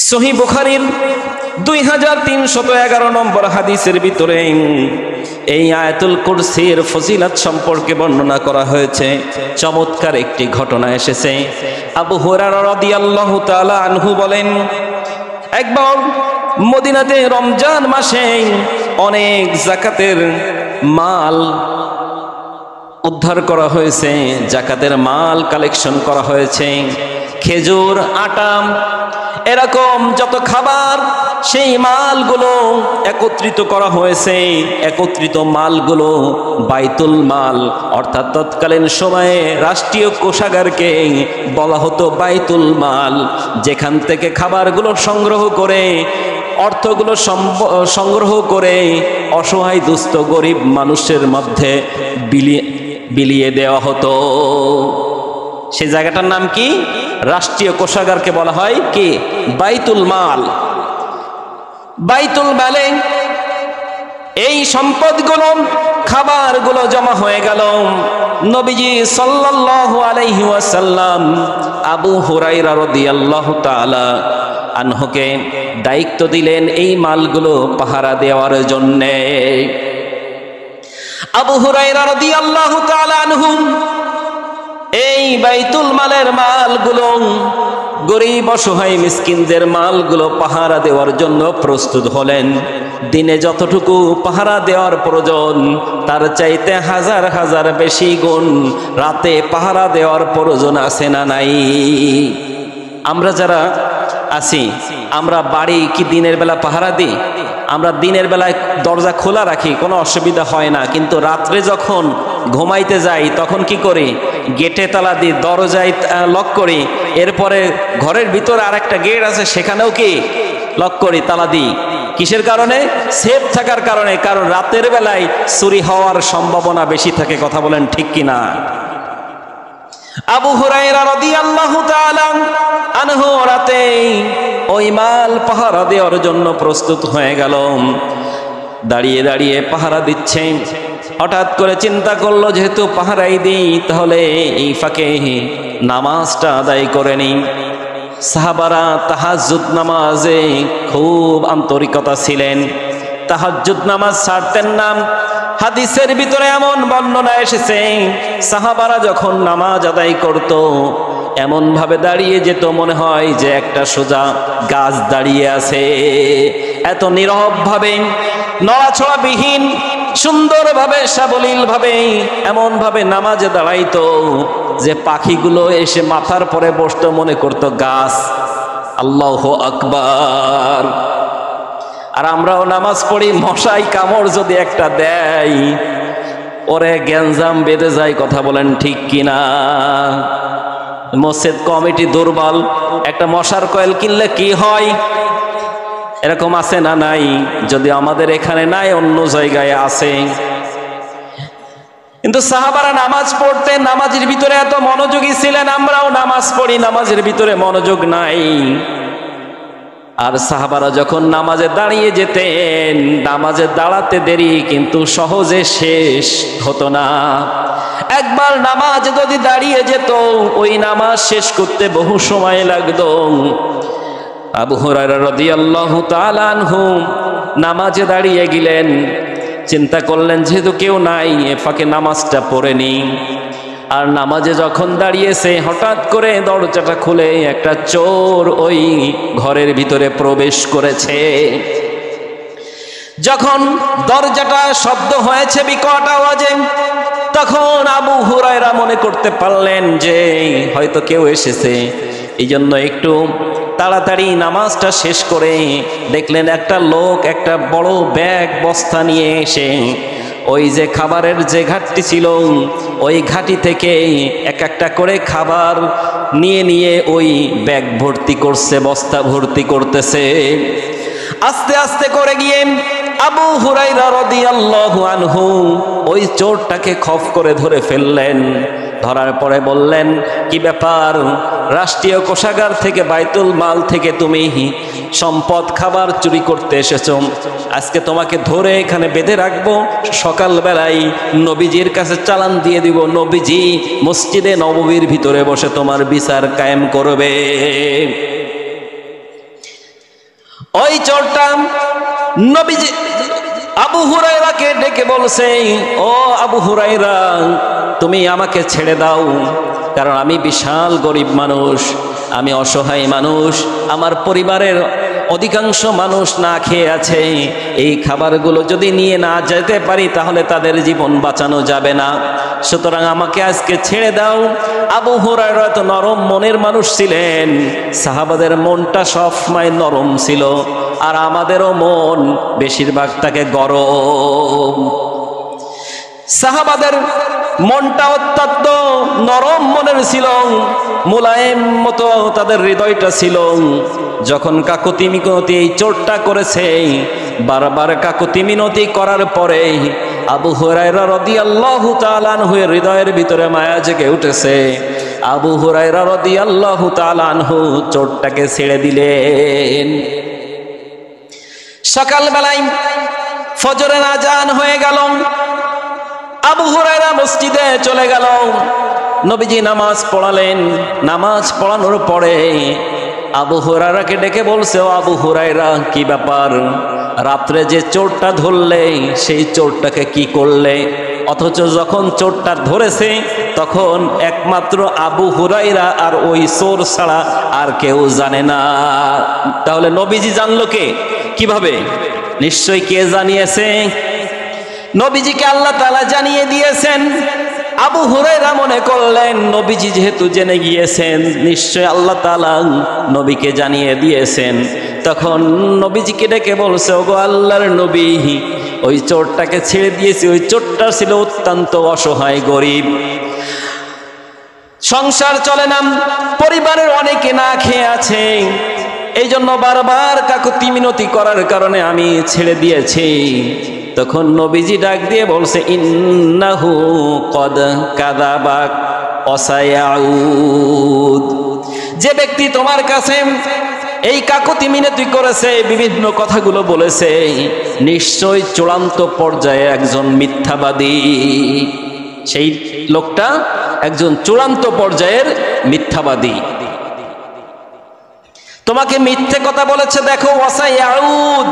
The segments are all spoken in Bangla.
সহিহ বুখারীর 2311 নম্বর হাদিসের ভিতরে এই আয়াতুল কুরসির ফজিলত সম্পর্কে বর্ণনা করা হয়েছে। চমৎকার একটি ঘটনা এসেছে। আবু হুরায়রা রাদিয়াল্লাহু তাআলা আনহু বলেন, একবার মদিনাতে রমজান মাসে অনেক যাকাতের মাল উদ্ধার করা হয়েছে, যাকাতের মাল কালেকশন করা হয়েছে। খেজুর, আটা, এরকম যত খাবার সেই মালগুলো একত্রিত করা হয়েছে। একত্রিত মালগুলো বাইতুল মাল, অর্থাৎ তৎকালীন সময়ে রাষ্ট্রীয় কোষাগারকে বলা হতো বাইতুল মাল, যেখান থেকে খাবারগুলো সংগ্রহ করে, অর্থগুলো সংগ্রহ করে অসহায় দুস্থ গরিব মানুষের মধ্যে বিলিয়ে দেওয়া হতো। সেই জায়গাটার নাম কি? রাষ্ট্রীয় কোষাগারকে বলা হয় কি? বাইতুল মাল। বাইতুল মালে এই সম্পদগুলো, খাবারগুলো জমা হয়ে গেল। নবীজি সাল্লাল্লাহু আলাইহি ওয়াসাল্লাম আবু হুরায়রা রাদিয়াল্লাহু তাআলা আনহুকে দায়িত্ব দিলেন এই মালগুলো পাহারা দেওয়ার জন্যে। আবু হুরায়রা রাদিয়াল্লাহু তাআলা আনহু এই বাইতুল মালের মালগুলো, গরিব অসহায় মিসকিনদের মালগুলো পাহারা দেওয়ার জন্য প্রস্তুত হলেন। দিনে যতটুকু পাহারা দেওয়ার প্রয়োজন তার চাইতে হাজার হাজার বেশি গুণ রাতে পাহারা দেওয়ার প্রয়োজন আছে না নাই? আমরা যারা আছি, আমরা বাড়ি কি দিনের বেলা পাহারা দিই? আমরা দিনের বেলায় দরজা খোলা রাখি, কোনো অসুবিধা হয় না, কিন্তু রাত্রে যখন ঘুমাইতে যাই তখন কি করি? গেটে তালা দিই, দরজায় লক করি। এরপরে ঘরের ভিতরে আরেকটা গেট আছে, সেখানেও কি লক করি, তালা দিই। কিসের কারণে? সেফ থাকার কারণে। কারণ রাতের বেলায় চুরি হওয়ার সম্ভাবনা বেশি থাকে। কথা বলেন ঠিক কিনা? আবু হুরায়রা রাদিয়াল্লাহু তাআলা আনহু রাতে ওই মাল পাহারা দেওয়ার জন্য প্রস্তুত হয়ে গেল। দাঁড়িয়ে দাঁড়িয়ে পাহারা দিচ্ছে। হঠাৎ করে চিন্তা করলো, যেহেতু পাহারাই দিই তাহলে এই ফাঁকে নামাজটা আদায় করে নিই। সাহাবারা তাহাজ্জুদ নামাজে খুব আন্তরিকতা ছিলেন, তাহাজ্জুদ নামাজ ছাড়তেন না। হাদিসের ভিতরে এমন বর্ণনা এসেছে, সাহাবারা যখন নামাজ আদায় করত এমন ভাবে দাঁড়িয়ে যেত মনে হয় যে একটা সোজা গাছ দাঁড়িয়ে আছে। এত নীরব ভাবে, নড়াছড়াবিহীন, সুন্দরভাবে, সাবলীল ভাবে এমন ভাবে নামাজে দাঁড়াইতো যে পাখিগুলো এসে মাথার পরে বসতো, মনে করতো গাছ। আল্লাহু আকবার। আর আমরাও নামাজ পড়ি, মশাই কামড় যদি একটা দেয় ওরে গ্যাঞ্জাম বেঁধে যায়। কথা বলেন ঠিক কিনা? মসজিদ কমিটি দুর্বল, একটা মশার কয়েল কিনলে কি হয়? এরকম আছে না নাই? যদি আমাদের এখানে নাই, অন্য জায়গায় আছে। কিন্তু সাহাবারা নামাজ পড়তেন, নামাজের ভিতরে এত মনোযোগী ছিলেন। আমরাও নামাজ পড়ি, নামাজের ভিতরে মনোযোগ নাই। আর সাহাবারা যখন নামাজে দাঁড়িয়ে যেতেন, নামাজে দাঁড়াতে দেরি কিন্তু সহজে শেষ হতো না। একবার নামাজ যদি দাঁড়িয়ে যেত, ওই নামাজ শেষ করতে বহু সময় লাগতো। আবু হুরায়রা রাদিয়াল্লাহু তাআলা আনহু নামাজে দাঁড়িয়ে গেলেন। চিন্তা করলেন যেহেতু কেউ নাই, এ ফাঁকে নামাজটা পড়ে নি। আর নামাজে যখন দাঁড়িয়েছে, হঠাৎ করে দরজাটা খুলে একটা চোর ওই ঘরের ভিতরে প্রবেশ করেছে। যখন দরজাটা শব্দ হয়েছে বিকট আওয়াজে, তখন আবু হুরায়রা মনে করতে পারলেন যে হয়তো কেউ এসেছে। এই জন্য একটু তাড়াতাড়ি নামাজটা শেষ করে দেখলেন একটা লোক একটা বড় ব্যাগ বস্তা নিয়ে এসে ওই যে খাবারের যে ঘাটতি ছিল ওই ঘাটি থেকে এক একটা করে খাবার নিয়ে নিয়ে ওই ব্যাগ ভর্তি করছে, বস্তা ভর্তি করতেছে। আস্তে আস্তে করে গিয়ে আবু হুরায়রা রাদিয়াল্লাহু আনহু ওই চোরটাকে খপ করে ধরে ফেললেন। ধরার পরে বললেন, কি ব্যাপার? রাষ্ট্রীয় কোষাগার থেকে, বাইতুল মাল থেকে তুমি সম্পদ খাবার চুরি করতে এসেছো। আজকে তোমাকে ধরে এখানে বেঁধে রাখবো, সকালবেলায় নবীজির কাছে চালান দিয়ে দিব। নবীজি মসজিদে নববীর ভিতরে বসে তোমার বিচার কায়েম করবে। ওই চোরটা নবীজি আবু হুরায়রাকে ডেকে বলছে, ও আবু হুরায়রা, তুমি আমাকে ছেড়ে দাও, কারণ আমি বিশাল গরিব মানুষ, আমি অসহায় মানুষ, আমার পরিবারের অধিকাংশ মানুষ না খেয়ে আছে, এই খাবারগুলো যদি নিয়ে না যেতে পারি তাহলে তাদের জীবন বাঁচানো যাবে না, সুতরাং আমাকে আজকে ছেড়ে দাও। আবু হুরায়রা তো নরম মনের মানুষ ছিলেন, সাহাবাদের মনটা সবসময় নরম ছিল, আর আমাদেরও মন বেশিরভাগ থাকে গরম। সাহাবাদের মনটা অত্যন্ত নরম মনের ছিল, মুলায়েম মতো তাদের হৃদয়টা ছিল। যখন কাকুতি মিনতি এই চোরটা করেছে, বারবার কাকুতি মিনতি করার পরে আবু হুরায়রা রাদিয়াল্লাহু তাআলা আনহু হৃদয়ের ভিতরে মায়া জেগে উঠেছে। আবু হুরায়রা রাদিয়াল্লাহু তাআলা আনহু চোরটাকে ছেড়ে দিলেন। সকালবেলায় ফজরের আজান হয়ে গেল, আবু হুরায়রা মসজিদে চলে গেল, নবীজি নামাজ পড়ালেন। নামাজ পড়ানোর পরে আবু হুরায়রাকে ডেকে বলছে, ও আবু হুরায়রা, কি ব্যাপার, রাত্রে যে চোরটা ধরলে সেই চোরটাকে কি করলে? অথচ যখন চোরটা ধরেছে তখন একমাত্র আবু হুরায়রা আর ওই চোর ছাড়া আর কেউ জানে না। তাহলে নবীজি জানলো কে, কিভাবে? নিশ্চয়ই কে জানিয়েছে? নবীজিকে আল্লাহ তাআলা জানিয়ে দিয়েছেন। আবু হুরায়রা মনে করলেন নবীজি যেহেতু জেনে গিয়েছেন, নিশ্চয় আল্লাহ তাআলা নবীকে জানিয়ে দিয়েছেন। তখন নবীজিকে ডেকে বলছে, ওগো আল্লাহর নবী, ওই চোরটাকে ছেড়ে দিয়েছি। ওই চোরটা ছিল অত্যন্ত অসহায়, গরিব, সংসার চলে না, পরিবারের অনেকে না খেয়ে আছে, এই জন্য বারবার কাকুতি মিনতি করার কারণে আমি ছেড়ে দিয়েছি। তখন নবীজি ডাক দিয়ে বলছে, ইন্নাহু কদ কাযাবা ওয়াসায়াউদ, যে ব্যক্তি তোমার কাছে এই কাকুতি মিনতি করেছে, বিভিন্ন কথাগুলো বলেছে, নিশ্চয় চূড়ান্ত পর্যায়ে একজন মিথ্যাবাদী। সেই লোকটা একজন চূড়ান্ত পর্যায়ের মিথ্যাবাদী, তোমাকে মিথ্যে কথা বলেছে। দেখো, ওয়াসায়াউদ,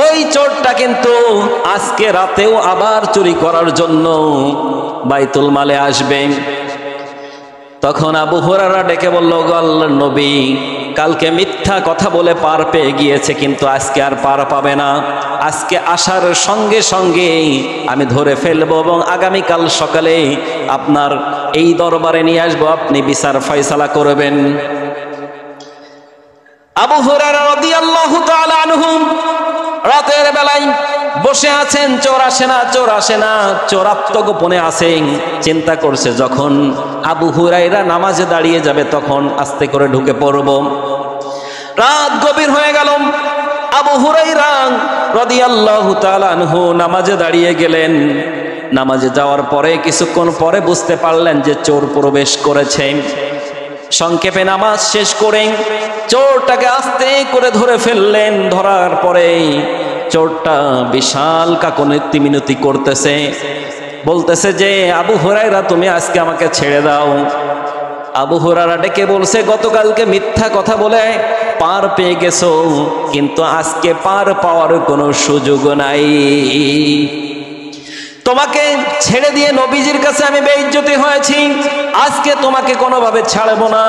ওই চোরটা কিন্তু আজকে রাতেও আবার চুরি করার জন্য বাইতুল মালে আসবে। তখন আবু হুরায়রা ডেকে বলল, গো আল্লাহর নবী, কালকে মিথ্যা কথা বলে পার পেয়ে গিয়েছে, কিন্তু আজকে আর পার পাবে না। আজকে আসার সঙ্গে সঙ্গে আমি ধরে ফেলবো এবং আগামীকাল সকালে আপনার এই দরবারে নিয়ে আসবো, আপনি বিচার ফয়সালা করবেন। আবু হুরায়রা রাদিয়াল্লাহু তাআলা আনহু রাতের বেলায় বসে আছেন, চোর আসে না, চোর আসে না, চোর আত্মগোপনে আছেন। চিন্তা করছে যখন আবু হুরায়রা নামাজে দাঁড়িয়ে যাবে তখন আস্তে করে ঢুকে পড়ব। রাত গভীর হয়ে গেল, আবু হুরায়রা রাদিয়াল্লাহু তাআলা আনহু নামাজে দাঁড়িয়ে গেলেন। নামাজে যাওয়ার পরে কিছুক্ষণ পরে বুঝতে পারলেন যে চোর প্রবেশ করেছে। সংক্ষেপে নামাজ শেষ করে চোরটাকে আস্তে করে ধরে ফেললেন। ধরার পরে চোরটা বিশাল কাকুতি মিনতি করতেছে, বলতেছে যে, আবু হুরায়রা, তুমি আজকে আমাকে ছেড়ে দাও। আবু হুরায়রা ডেকে বলছে, গতকালকে মিথ্যা কথা বলে পার পেয়ে গেছো, কিন্তু আজকে পার পাওয়ার কোনো সুযোগ নাই। তোমাকে ছেড়ে দিয়ে নবীজির কাছে আমি বেইজ্জতি হয়েছি, আজকে তোমাকে কোনোভাবে ছাড়বো না।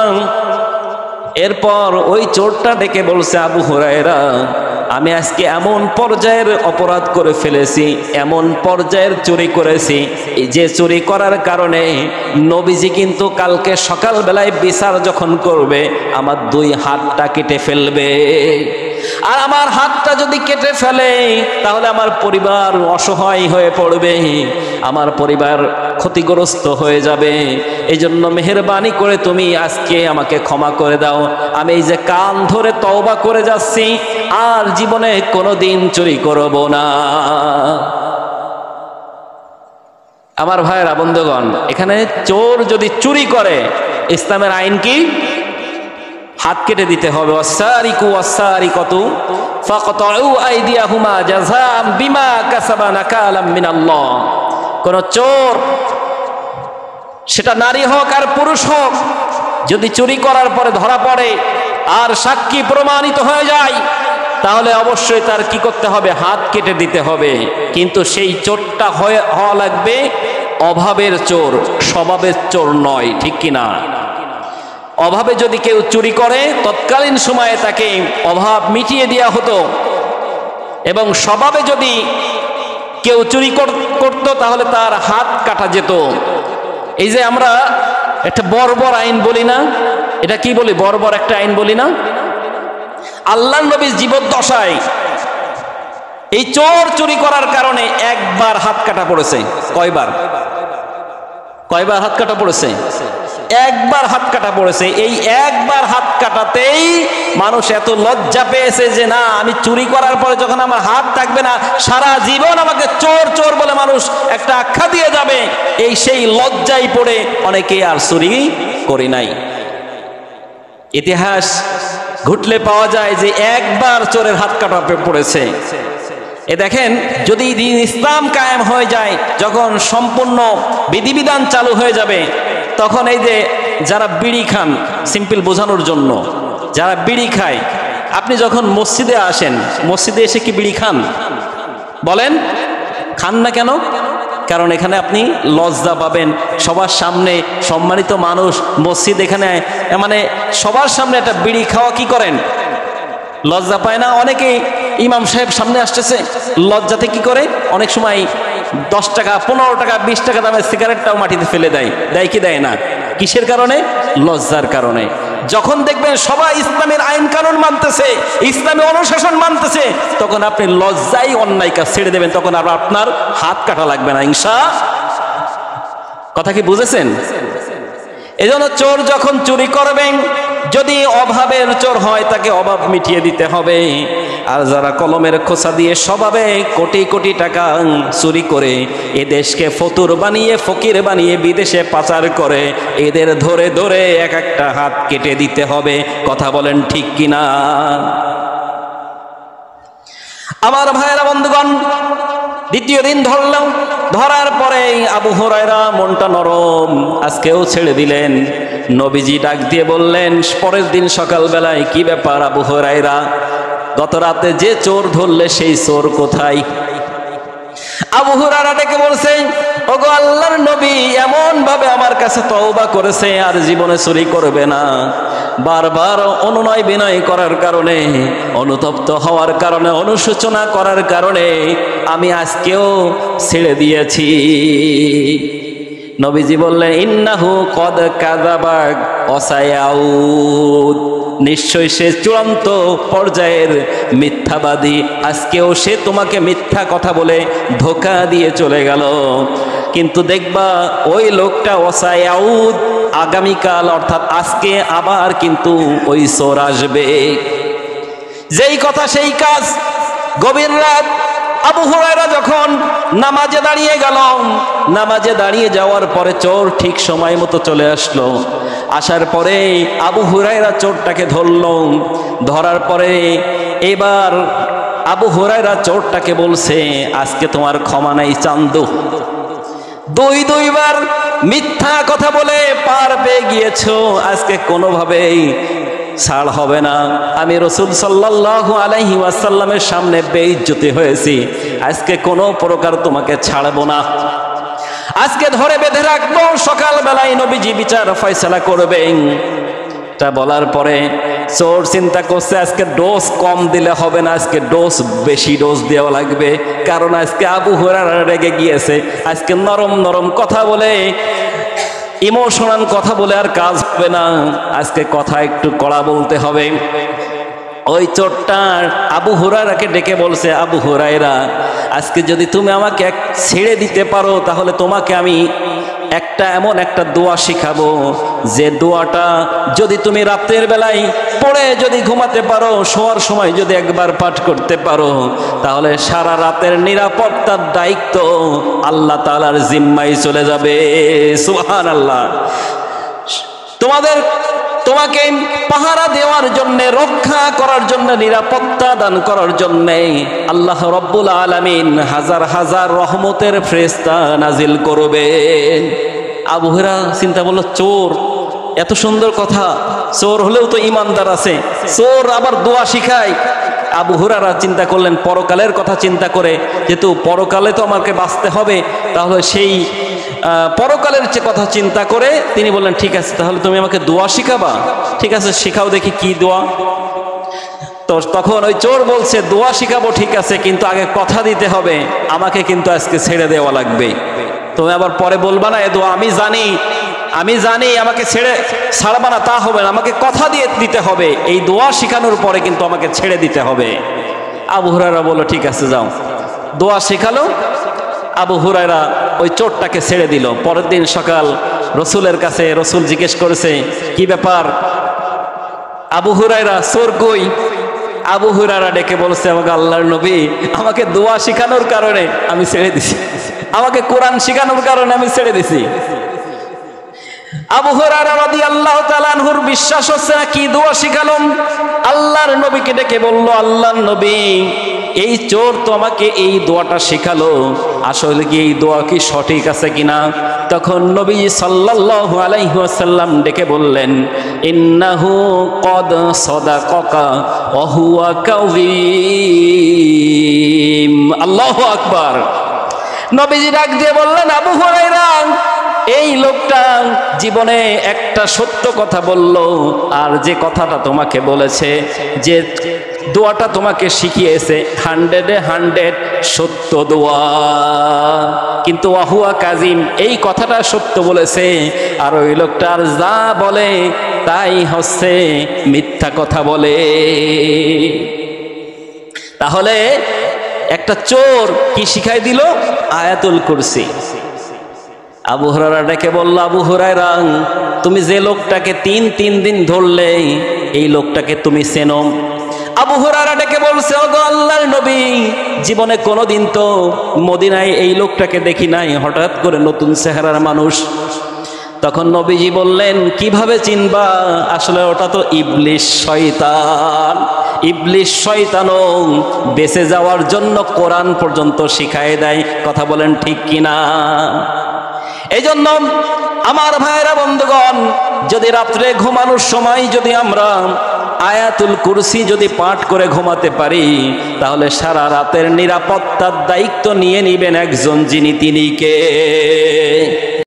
এরপর ওই চোরটা ডেকে বলছে, আবু হুরায়রা, আমি আজকে এমন পর্যায়ের অপরাধ করে ফেলেছি, এমন পর্যায়ের চুরি করেছি, যে চুরি করার কারণে নবীজি কিন্তু কালকে সকালবেলায় বিচার যখন করবে আমার দুই হাতটা কেটে ফেলবে। আর আমার হাতটা যদি কেটে ফেলে তাহলে আমার পরিবার অসহায় হয়ে পড়বে, আমার পরিবার ক্ষতিগ্রস্ত হয়ে যাবে। এই জন্য মেহেরবানি করে তুমি আজকে আমাকে ক্ষমা করে দাও। আমি এই যে কান ধরে তওবা করে যাচ্ছি, আর জীবনে কোনোদিন চুরি করব না। আমার ভাইয়েরা, বন্ধুগণ, এখানে চোর যদি চুরি করে ইসলামের আইন কি? হাত কেটে দিতে হবে। ওয়াসারিকু ওয়াসারিকাতু ফাকতাউ আইদিয়াহুমা জাযাআম বিমা কাসাবা নাকালাম মিনাল্লাহ। কোন চোর, সেটা নারী হোক আর পুরুষ হোক, যদি চুরি করার পরে ধরা পড়ে আর সাক্ষী প্রমাণিত হয়ে যায়, তাহলে অবশ্যই তার কি করতে হবে? হাত কেটে দিতে হবে। কিন্তু সেই চোরটা হওয়া লাগবে অভাবের চোর, স্বভাবের চোর নয়, ঠিক কিনা? অভাবে যদি কেউ চুরি করে তৎকালীন সময়ে তাকে অভাব মিটিয়ে দেওয়া হতো, এবং স্বভাবে যদি কেউ চুরি করত তাহলে তার হাত কাটা যেত। এই যে আমরা একটা বর্বর আইন বলি না, এটা কি বলি? বর্বর একটা আইন বলি না? আল্লাহর নবীর জীবদ্দশায় এই চোর চুরি করার কারণে একবার হাত কাটা পড়েছে। কয়বার হাত কাটা পড়েছে? একবার হাত কাটা পড়েছে। এই একবার হাত কাটাতেই মানুষ এত লজ্জা পেয়েছে যে না, আমি চুরি করার পরে যখন আমার হাত থাকবে না, সারা জীবন আমাকে চোর চোর বলে মানুষ একটা আখ্যা দিয়ে যাবে। এই সেই লজ্জায় পড়ে অনেকে আর চুরি করি নাই। ইতিহাস ঘুটলে পাওয়া যায় যে একবার চোরের হাত কাটা পড়েছে। এ দেখেন, যদি দিন ইসলাম কায়েম হয়ে যায়, যখন সম্পূর্ণ বিধিবিধান চালু হয়ে যাবে, তখন এই যে যারা বিড়ি খান, সিম্পল বোঝানোর জন্য, যারা বিড়ি খায়, আপনি যখন মসজিদে আসেন, মসজিদে এসে কি বিড়ি খান? বলেন, খান না কেন? কারণ এখানে আপনি লজ্জা পাবেন, সবার সামনে সম্মানিত মানুষ, মসজিদ, এখানে মানে সবার সামনে একটা বিড়ি খাওয়া কি করেন? লজ্জা পায় না? অনেকেই ইমাম সাহেব সামনে আসতেছে, লজ্জাতে কি করে? অনেক সময় 10 টাকা, 15 টাকা, 20 টাকা দামের সিগারেটটাও মাটিতে ফেলে দেয়। দেয় কি দেয় না? কিসের কারণে? লজ্জার কারণে। যখন দেখবেন সবাই ইসলামের আইন কানুন মানতেছে, ইসলামী অনুশাসন মানতেছে, তখন আপনি লজ্জায় অন্যায় কাজ ছেড়ে দেবেন, তখন আর আপনার হাত কাটা লাগবে না, ইনশাআল্লাহ। কথা কি বুঝেছেন? এজন্য চোর যখন চুরি করবেন, যদি অভাবের চোর হয় তাকে অভাব মিটিয়ে দিতে হবে। আর যারা কলমের খোসা দিয়ে স্বভাবে কোটি কোটি টাকা চুরি করে এ দেশকে ফতুর বানিয়ে, ফকির বানিয়ে বিদেশে পাচার করে, এদের ধরে ধরে এক একটা হাত কেটে দিতে হবে। কথা বলেন ঠিক কিনা? আমার ভাইয়েরা, বন্ধুগণ, দ্বিতীয় দিন ধরলাম। ধরার পরে আবু হুরায়রা মনটা নরম, আজকেও ছেড়ে দিলেন। নবীজি ডাক দিয়ে বললেন পরের দিন সকালবেলায়, কি ব্যাপার আবু হুরায়রা, গত রাতে যে চোর ধরলে সেই চোর কোথায়? আবু হুরায়রা ডেকে বলছে, ওগো আল্লাহর নবী এমন ভাবে আমার কাছে তওবা করেছে আর জীবনে চুরি করবে না। বারবার অনুনয় বিনয় করার কারণে, অনুতপ্ত হওয়ার কারণে, অনুশোচনা করার কারণে আমি আজকেও ছেড়ে দিয়েছি। নবীজি বললেন, ইন্নাহু কদ কাযাবা ওয়াসায়াউদ, নিশ্চয় সে চূড়ান্ত পর্যায়ের মিথ্যাবাদী, আজকেও সে তোমাকে মিথ্যা কথা বলে ধোঁকা দিয়ে চলে গেল। কিন্তু দেখবা ওই লোকটা ওয়াসায়াউদ, আগামীকাল অর্থাৎ আজকে আবার কিন্তু ওই চোর আসবে। যেই কথা সেই কাজ। গভীর রাত আবু হুরায়রা যখন নামাজে দাঁড়িয়ে গেল, নামাজে দাঁড়িয়ে যাওয়ার পরে চোর ঠিক সময় মতো চলে আসলো। আসার পরে আবু হুরায়রা চোরটাকে ধরল। ধরার পরে এবার আবু হুরায়রা চোরটাকে বলছে, আজকে তোমার ক্ষমা নাই চান্দু। দুইবার মিথ্যা কথা বলে পার পেয়ে গিয়েছো, আজকে কোনোভাবেই ছাড় হবে না। আমি রাসূল সাল্লাল্লাহু আলাইহি ওয়াসাল্লামের সামনে বেইজ্জতি হয়েছি, আজকে কোনো প্রকার তোমাকে ছাড়বো না, আজকে ধরে বেঁধে রাখবো, সকালবেলায় নবীজি বিচার ফয়সালা করবেন। তা বলার পরে চোর চিন্তা করছে, আজকে ডোজ কম দিলে হবে না, আজকে ডোজ বেশি ডোজ দেওয়া লাগবে। কারণ আজকে আবু হুরায়রা রেগে গিয়েছে, আজকে নরম নরম কথা বলে, ইমোশনাল কথা বলে আর কাজ হবে না, আজকে কথা একটু কড়া বলতে হবে। ওই চোরটার আবু হুরায়রাকে ডেকে বলছে, আবু হুরায়রা, আজকে যদি তুমি আমাকে ছেড়ে দিতে পারো, তাহলে তোমাকে আমি এমন একটা দোয়া শিখাবো, যে দোয়াটা যদি তুমি রাতের বেলায় পড়ে যদি ঘুমাতে পারো, শোয়ার সময় যদি একবার পাঠ করতে পারো, তাহলে সারা রাতের নিরাপত্তার দায়িত্ব আল্লাহ তাআলার জিম্মায় চলে যাবে। সুবহানাল্লাহ। তোমাকে পাহারা দেওয়ার জন্য, রক্ষা করার জন্য, নিরাপত্তা দান করার জন্য আল্লাহ রব্বুল আলামিন হাজার হাজার রহমতের ফেরেশতা নাজিল করবেন। আবু হুরায়রা চিন্তা করলো, চোর, এত সুন্দর কথা, চোর হলেও তো ইমানদার আছে, চোর আবার দোয়া শিখায়। আবু হুরায়রা চিন্তা করলেন পরকালের কথা চিন্তা করে, যেহেতু পরকালে তো আমাকে বাঁচতে হবে, তাহলে সেই পরকালের যে কথা চিন্তা করে তিনি বললেন ঠিক আছে তাহলে তুমি আমাকে দোয়া শিখাবা, ঠিক আছে শিখাও দেখি কি দোয়া। তো তখন ওই চোর বলছে দোয়া শিখাবো ঠিক আছে, কিন্তু আগে কথা দিতে হবে আমাকে কিন্তু আজকে ছেড়ে দেওয়া লাগবে। তুমি আবার পরে বলবা না এ দোয়া আমি জানি আমাকে ছাড়বা না, তা হবে না, আমাকে কথা দিয়ে দিতে হবে, এই দোয়া শিখানোর পরে কিন্তু আমাকে ছেড়ে দিতে হবে। আবু হুরায়রা বলল ঠিক আছে যাও। দোয়া শেখালো, আবু হুরায়রা ওই চোরটাকে ছেড়ে দিল। পরের দিন সকাল রসুলের কাছে, রসুল জিজ্ঞেস করেছে কি ব্যাপার আবু হুরায়রা, চোর কই? আবু হুরায়রা ডেকে বলছে আমাকে আল্লাহর নবী আমাকে দোয়া শিখানোর কারণে আমি ছেড়ে দিছি, আমাকে কোরআন শিখানোর কারণে আমি ছেড়ে দিছি। আবু হুরায়রা রাদিয়াল্লাহু তাআলা আনহুর বিশ্বাস হচ্ছে না কি দোয়া শিখালাম। আল্লাহর নবীকে ডেকে বলল আল্লাহর নবী এই চোর তো আমাকে এই দোয়াটা শেখালো, আসলে কি এই দোয়া কি সঠিক আছে কিনা? তখন নবী সাল্লাল্লাহু আলাইহি ওয়াসাল্লাম ডেকে বললেন ইন্নাহু ক্বাদ সাদাকাকা ওয়া হুয়া কাযীম। আল্লাহু আকবার। নবীজি ডাক দিয়ে বললেন আবু হুরায়রা এই লোকটা জীবনে একটা সত্য কথা বলল, আর যে কথাটা তোমাকে বলেছে, যে দোয়াটা তোমাকে শিখিয়েছে 100 সত্য দোয়া, কিন্তু ওয়াহুয়া কাজিম এই কথাটা সত্য বলেছে, আর ওই লোকটার যা বলে তাই হচ্ছে মিথ্যা কথা বলে। তাহলে একটা চোর কি শিখাই দিল? আয়াতুল কুরসি। আবু হুরায়রা ডেকে বলল আবু হুরায়রা তুমি যে লোকটাকে তিন দিন ধরলে এই লোকটাকে তুমি চেনো? আবু হুরায়রা ডেকে বলছে ওগো আল্লাহর নবী জীবনে কোনোদিন তো মদিনায় এই লোকটাকে দেখি নাই, হঠাৎ করে নতুন চেহারার মানুষ। তখন নবীজি বললেন কিভাবে চিনবা? আসলে ওটা তো ইবলিস শয়তান। ইবলিস শয়তানও বেঁচে যাওয়ার জন্য কোরআন পর্যন্ত শিখায় দেয়। কথা বলেন ঠিক কিনা? এই জন্য আমার ভাইরা বন্ধুগণ, যদি রাত্রে ঘুমানোর সময় যদি আমরা আয়াতুল কুরসি যদি পাঠ করে ঘুমাতে পারি, তাহলে সারা রাতের নিরাপত্তার দায়িত্ব নিয়ে নিবেন একজন, যিনি তিনি কে?